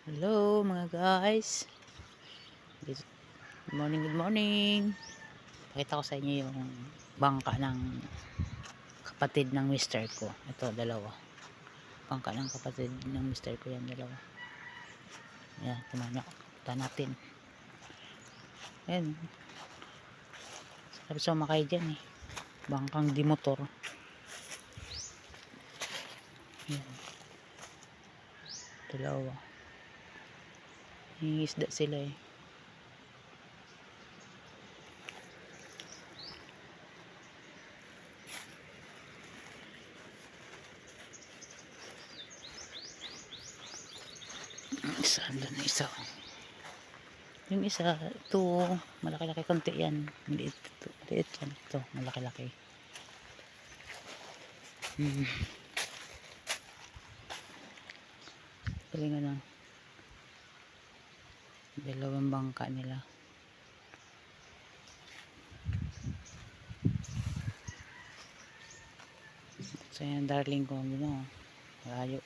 Hello mga guys. Good morning, good morning. Pakita ko sa inyo yung bangka ng kapatid ng mister ko. Ito, dalawa. Bangka ng kapatid ng mister ko yan, dalawa. Yan, tumanya. Punta natin. Yan. Sabi sumakay dyan eh. Bangkang di motor. Yan. Dalawa. Hingisda sila eh. Isa, doon na isa. Yung isa, ito, malaki-laki konti yan. Maliit yan. Ito, malaki-laki. Galingan na. Dalawang bangka nila. So yan, darling ko. Ano, layo.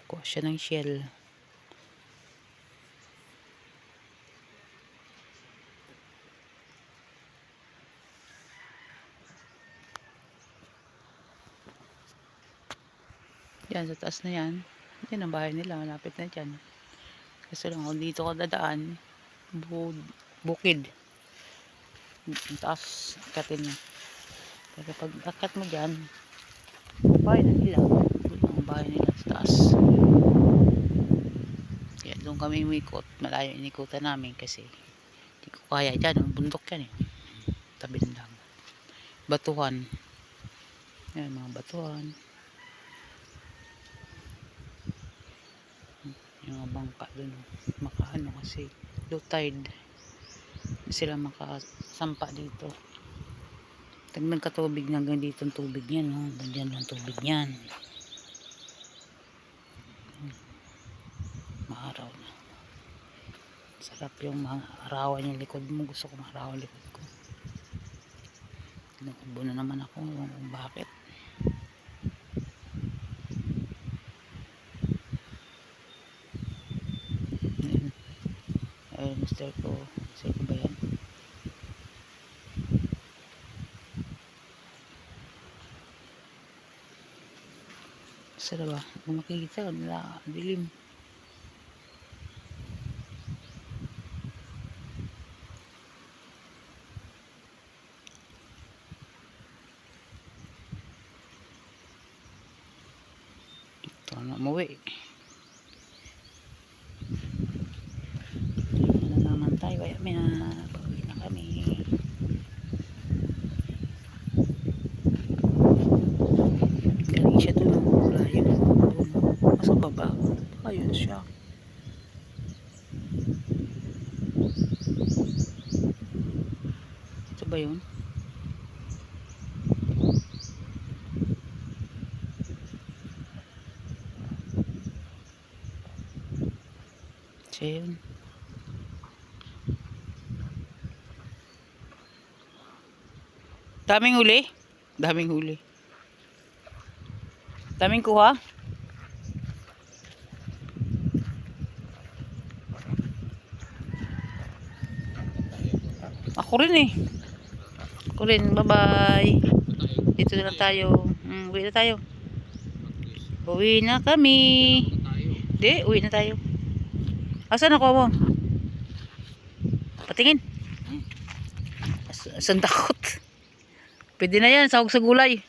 Kuha siya ng shell. Yan, sa taas na yan. Yan ang bahay nila. Malapit na dyan. Kasi lang, kung dito ka dadaan, bukid. Taas, akatin niya. Pero pag akat mo dyan, bahay na nila. Ang bahay nila sa taas. Kaya doon kami umikot. Malayo inikutan namin kasi hindi ko kaya dyan. Ang bundok yan eh. Tabi ng dam. Batuhan. Yan, mga batuhan. Yung mga bangka dun makaano kasi low tide sila makasampa dito. Tag nagkatubig hanggang dito ang tubig niyan, no? Ganyan ang tubig niyan. Maaraw na. Sarap yung maarawan yung likod mo. Gusto ko maarawan yung likod ko. Nakubo na naman ako kung bakit. Ay, mister ko. Say ko ba yan? Saan ba? Kung makikita, wala. Dilim. Ito na umuwi. Tayo kaya may pauwi na kami. Galing siya doon ang layo. Nasa baba. Ayun siya. Ito ba yun? Siya yun. Daming huli. Daming huli. Daming kuha. Ako rin eh. Ako rin. Bye-bye. Dito na lang tayo. Uwi na tayo. Uwi na kami. Di, uwi na tayo. Asan ako mo? Patingin. Asan takot? Pwede na yan. Sahog sa gulay.